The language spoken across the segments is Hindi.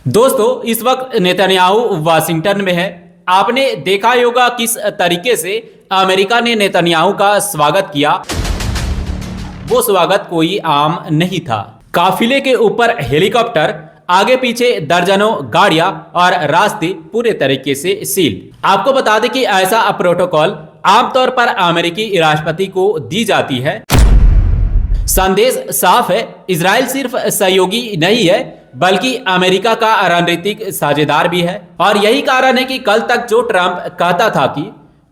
दोस्तों, इस वक्त नेतन्याहू वाशिंगटन में है। आपने देखा ही होगा किस तरीके से अमेरिका ने नेतन्याहू का स्वागत किया। वो स्वागत कोई आम नहीं था। काफिले के ऊपर हेलीकॉप्टर, आगे पीछे दर्जनों गाड़ियां और रास्ते पूरे तरीके से सील। आपको बता दें कि ऐसा प्रोटोकॉल आमतौर पर अमेरिकी राष्ट्रपति को दी जाती है। संदेश साफ है, इजराइल सिर्फ सहयोगी नहीं है बल्कि अमेरिका का रणनीतिक साझेदार भी है। और यही कारण है कि कल तक जो ट्रंप कहता था कि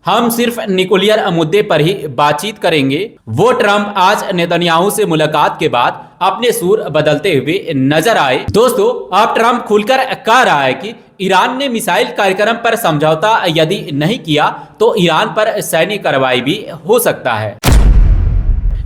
हम सिर्फ न्यूक्लियर मुद्दे पर ही बातचीत करेंगे, वो ट्रंप आज नेतन्याहू से मुलाकात के बाद अपने सुर बदलते हुए नजर आए। दोस्तों, अब ट्रंप खुलकर कह रहा है कि ईरान ने मिसाइल कार्यक्रम पर समझौता यदि नहीं किया तो ईरान पर सैन्य कार्रवाई भी हो सकता है।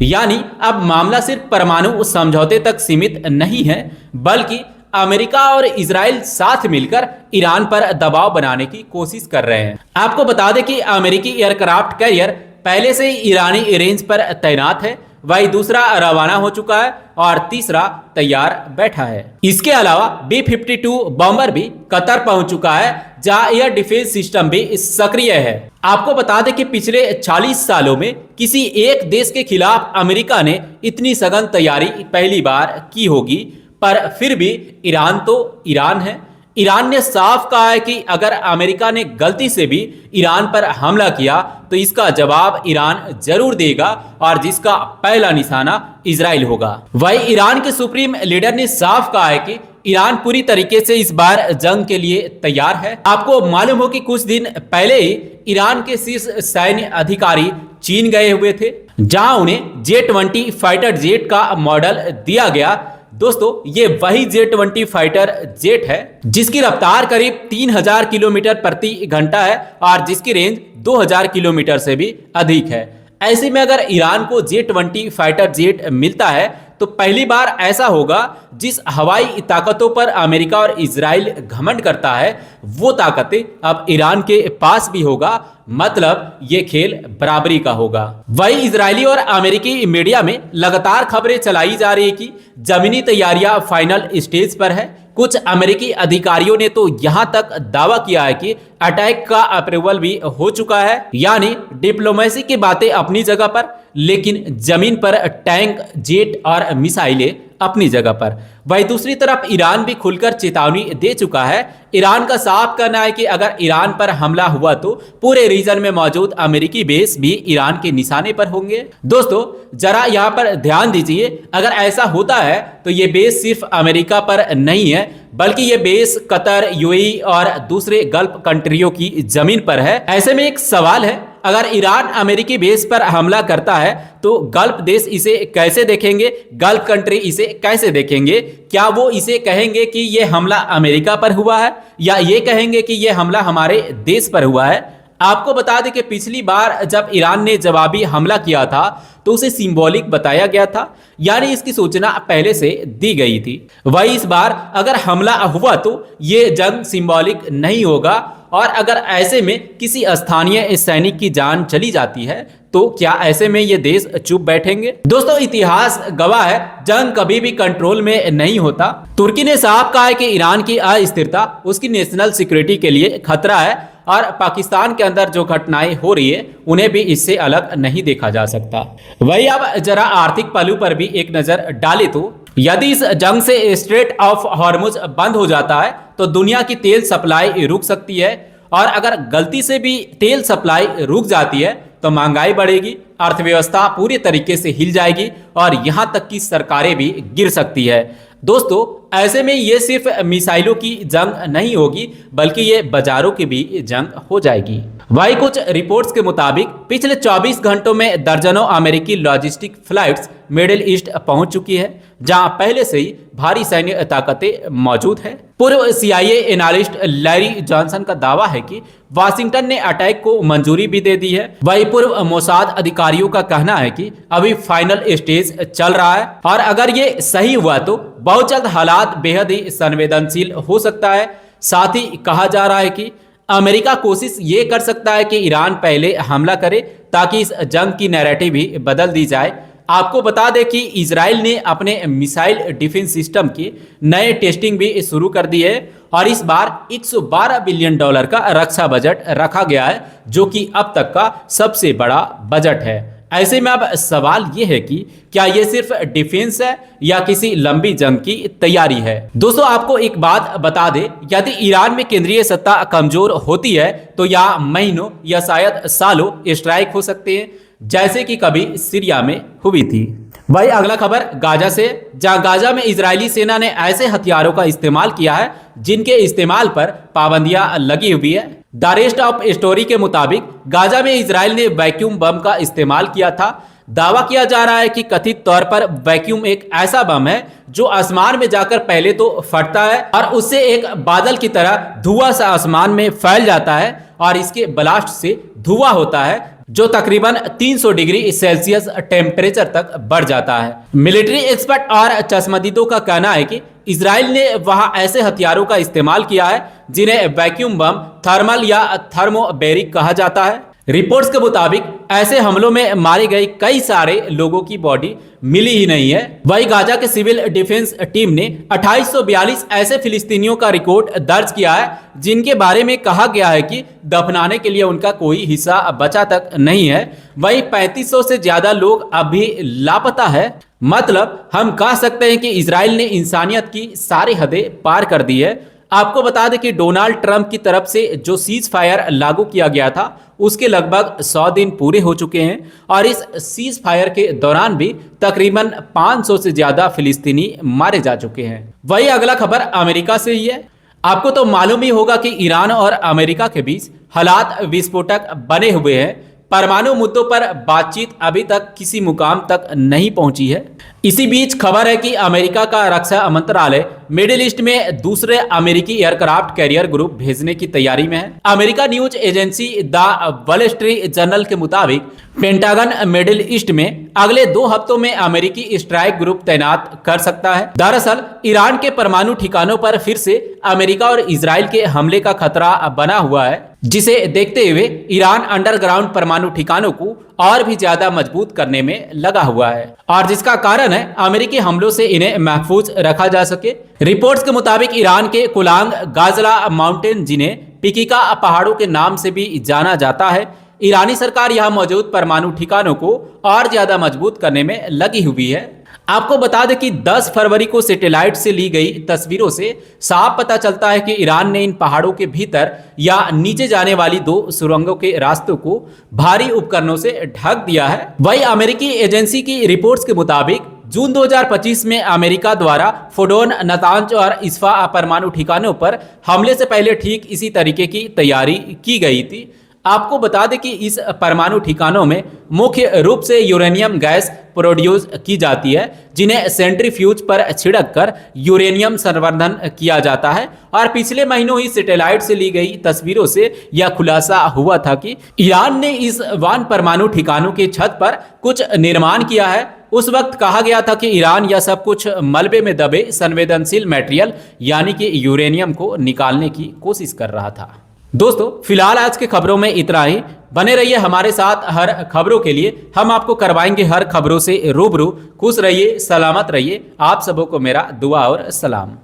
यानी अब मामला सिर्फ परमाणु समझौते तक सीमित नहीं है बल्कि अमेरिका और इजराइल साथ मिलकर ईरान पर दबाव बनाने की कोशिश कर रहे हैं। आपको बता दें कि अमेरिकी एयरक्राफ्ट कैरियर पहले से ही ईरानी रेंज पर तैनात है, वही दूसरा रवाना हो चुका है और तीसरा तैयार बैठा है। इसके अलावा B-52 बॉम्बर भी कतर पहुंच चुका है, जहां एयर डिफेंस सिस्टम भी सक्रिय है। आपको बता दें कि पिछले 40 सालों में किसी एक देश के खिलाफ अमेरिका ने इतनी सघन तैयारी पहली बार की होगी, पर फिर भी ईरान तो ईरान है। ईरान ने साफ कहा है कि अगर अमेरिका ने गलती से भी ईरान पर हमला किया तो इसका जवाब ईरान जरूर देगा और जिसका पहला निशाना इजराइल होगा। वही ईरान के सुप्रीम लीडर ने साफ कहा है कि ईरान पूरी तरीके से इस बार जंग के लिए तैयार है। आपको मालूम हो कि कुछ दिन पहले ही ईरान के शीर्ष सैन्य अधिकारी चीन गए हुए थे, जहां उन्हें J-20 फाइटर जेट का मॉडल दिया गया। दोस्तों, ये वही J-20 फाइटर जेट है जिसकी रफ्तार करीब 3000 किलोमीटर प्रति घंटा है और जिसकी रेंज 2000 किलोमीटर से भी अधिक है। ऐसे में अगर ईरान को J-20 फाइटर जेट मिलता है तो पहली बार ऐसा होगा जिस हवाई ताकतों पर अमेरिका और इजराइल घमंड करता है वो ताकतें अब ईरान के पास भी होगा। मतलब ये खेल बराबरी का होगा। वही इजरायली और अमेरिकी मीडिया में लगातार खबरें चलाई जा रही है कि जमीनी तैयारियां फाइनल स्टेज पर है। कुछ अमेरिकी अधिकारियों ने तो यहां तक दावा किया है कि अटैक का अप्रूवल भी हो चुका है। यानी डिप्लोमेसी की बातें अपनी जगह पर, लेकिन जमीन पर टैंक, जेट और मिसाइलें अपनी जगह पर। वही दूसरी तरफ ईरान भी खुलकर चेतावनी दे चुका है। ईरान का साफ कहना है कि अगर ईरान पर हमला हुआ तो पूरे रीजन में मौजूद अमेरिकी बेस भी ईरान के निशाने पर होंगे। दोस्तों, जरा यहाँ पर ध्यान दीजिए, अगर ऐसा होता है तो ये बेस सिर्फ अमेरिका पर नहीं है बल्कि ये बेस कतर, यूएई और दूसरे गल्फ कंट्रियों की जमीन पर है। ऐसे में एक सवाल है, अगर ईरान अमेरिकी बेस पर हमला करता है तो गल्फ देश इसे कैसे देखेंगे? गल्फ कंट्री इसे कैसे देखेंगे? क्या वो इसे कहेंगे कि ये हमला अमेरिका पर हुआ है या ये कहेंगे कि ये हमला हमारे देश पर हुआ है? आपको बता दें कि पिछली बार जब ईरान ने जवाबी हमला किया था तो उसे सिंबॉलिक बताया गया था, यानी इसकी सूचना पहले से दी गई थी। वही इस बार अगर हमला हुआ तो ये जंग सिंबॉलिक नहीं होगा और अगर ऐसे में किसी स्थानीय सैनिक की जान चली जाती है तो क्या ऐसे में ये देश चुप बैठेंगे? दोस्तों, इतिहास गवाह है, जंग कभी भी कंट्रोल में नहीं होता। तुर्की ने साफ कहा है कि ईरान की अस्थिरता उसकी नेशनल सिक्योरिटी के लिए खतरा है और पाकिस्तान के अंदर जो घटनाएं हो रही है उन्हें भी इससे अलग नहीं देखा जा सकता। वही अब जरा आर्थिक पहलू पर भी एक नजर डाले तो यदि इस जंग से स्ट्रेट ऑफ हॉर्मुज बंद हो जाता है तो दुनिया की तेल सप्लाई रुक सकती है और अगर गलती से भी तेल सप्लाई रुक जाती है तो महंगाई बढ़ेगी, अर्थव्यवस्था पूरी तरीके से हिल जाएगी और यहां तक कि सरकारें भी गिर सकती है। दोस्तों, ऐसे में ये सिर्फ मिसाइलों की जंग नहीं होगी बल्कि ये बाजारों की भी जंग हो जाएगी। वही कुछ रिपोर्ट्स के मुताबिक पिछले 24 घंटों में दर्जनों अमेरिकी लॉजिस्टिक फ्लाइट्स मिडिल ईस्ट पहुंच चुकी है, जहां पहले से ही भारी सैन्य ताकतें मौजूद है। पूर्व CIA एनालिस्ट लैरी जॉनसन का दावा है कि वाशिंगटन ने अटैक को मंजूरी भी दे दी है। वही पूर्व मोसाद अधिकारियों का कहना है कि अभी फाइनल स्टेज चल रहा है और अगर ये सही हुआ तो बहुत जल्द हालात बेहद ही संवेदनशील हो सकता है। साथ ही कहा जा रहा है कि अमेरिका कोशिश ये कर सकता है कि ईरान पहले हमला करे ताकि इस जंग की नैरेटिव भी बदल दी जाए। आपको बता दें कि इजराइल ने अपने मिसाइल डिफेंस सिस्टम की नए टेस्टिंग भी शुरू कर दी है और इस बार $112 बिलियन का रक्षा बजट रखा गया है, जो कि अब तक का सबसे बड़ा बजट है। ऐसे में अब सवाल यह है कि क्या यह सिर्फ डिफेंस है या किसी लंबी जंग की तैयारी है। दोस्तों, आपको एक बात बता दें, यदि ईरान में केंद्रीय सत्ता कमजोर होती है तो यह महीनों या शायद सालों स्ट्राइक हो सकते हैं, जैसे कि कभी सीरिया में हुई थी। वही अगला खबर गाजा से, जहां गाजा में इजरायली सेना ने ऐसे हथियारों का इस्तेमाल किया है जिनके इस्तेमाल पर पाबंदियां लगी हुई है। द रेस्ट ऑफ स्टोरी के मुताबिक गाजा में इजराइल ने वैक्यूम बम का इस्तेमाल किया था। दावा किया जा रहा है कि कथित तौर पर वैक्यूम एक ऐसा बम है जो आसमान में जाकर पहले तो फटता है और उससे एक बादल की तरह धुआं सा आसमान में फैल जाता है और इसके ब्लास्ट से धुआं होता है जो तकरीबन 300 डिग्री सेल्सियस टेम्परेचर तक बढ़ जाता है। मिलिट्री एक्सपर्ट और चश्मदीदों का कहना है कि इजराइल ने वहां ऐसे हथियारों का इस्तेमाल किया है जिन्हें वैक्यूम बम, थर्मल या थर्मोबैरिक कहा जाता है। रिपोर्ट्स के मुताबिक ऐसे हमलों में मारे गए कई सारे लोगों की बॉडी मिली ही नहीं है। वही गाजा के सिविल डिफेंस टीम ने 2842 ऐसे फिलिस्तीनियों का रिकॉर्ड दर्ज किया है जिनके बारे में कहा गया है कि दफनाने के लिए उनका कोई हिस्सा बचा तक नहीं है। वही 3500 से ज्यादा लोग अभी लापता है। मतलब हम कह सकते हैं कि इजराइल ने इंसानियत की सारी हदें पार कर दी है। आपको बता दें कि डोनाल्ड ट्रंप की तरफ से जो सीज फायर लागू किया गया था उसके लगभग 100 दिन पूरे हो चुके हैं और इस सीज फायर के दौरान भी तकरीबन 500 से ज्यादा फिलिस्तीनी मारे जा चुके हैं। वही अगला खबर अमेरिका से ही है। आपको तो मालूम ही होगा कि ईरान और अमेरिका के बीच हालात विस्फोटक बने हुए हैं। परमाणु मुद्दों पर बातचीत अभी तक किसी मुकाम तक नहीं पहुंची है। इसी बीच खबर है कि अमेरिका का रक्षा मंत्रालय मिडिल ईस्ट में दूसरे अमेरिकी एयरक्राफ्ट कैरियर ग्रुप भेजने की तैयारी में है। America news agency the wall street journal के मुताबिक पेंटागन मिडिल ईस्ट में अगले 2 हफ्तों में अमेरिकी स्ट्राइक ग्रुप तैनात कर सकता है। दरअसल ईरान के परमाणु ठिकानों पर फिर से अमेरिका और इजराइल के हमले का खतरा बना हुआ है, जिसे देखते हुए ईरान अंडरग्राउंड परमाणु ठिकानों को और भी ज्यादा मजबूत करने में लगा हुआ है और जिसका कारण है अमेरिकी हमलों से इन्हें महफूज रखा जा सके। रिपोर्ट्स के मुताबिक ईरान के कुलांग गाजला माउंटेन, जिन्हें पिकिका पहाड़ों के नाम से भी जाना जाता है, ईरानी सरकार यहां मौजूद परमाणु ठिकानों को और ज्यादा मजबूत करने में लगी हुई है। आपको बता दें कि 10 फरवरी को सैटेलाइट से ली गई तस्वीरों से साफ पता चलता है कि ईरान ने इन पहाड़ों के भीतर या नीचे जाने वाली 2 सुरंगों के रास्तों को भारी उपकरणों से ढक दिया है। वही अमेरिकी एजेंसी की रिपोर्ट्स के मुताबिक जून 2025 में अमेरिका द्वारा फोडोन, नतांज और इस्फा परमाणु ठिकानों पर हमले से पहले ठीक इसी तरीके की तैयारी की गई थी। आपको बता दें कि इस परमाणु ठिकानों में मुख्य रूप से यूरेनियम गैस प्रोड्यूस की जाती है, जिन्हें सेंट्रीफ्यूज पर छिड़क कर यूरेनियम संवर्धन किया जाता है। और पिछले महीनों ही सैटेलाइट से ली गई तस्वीरों से यह खुलासा हुआ था कि ईरान ने इस वान परमाणु ठिकानों के छत पर कुछ निर्माण किया है। उस वक्त कहा गया था कि ईरान यह सब कुछ मलबे में दबे संवेदनशील मटेरियल यानी कि यूरेनियम को निकालने की कोशिश कर रहा था। दोस्तों, फिलहाल आज के खबरों में इतना ही। बने रहिए हमारे साथ हर खबरों के लिए, हम आपको करवाएंगे हर खबरों से रूबरू। खुश रहिए, सलामत रहिए। आप सबों को मेरा दुआ और सलाम।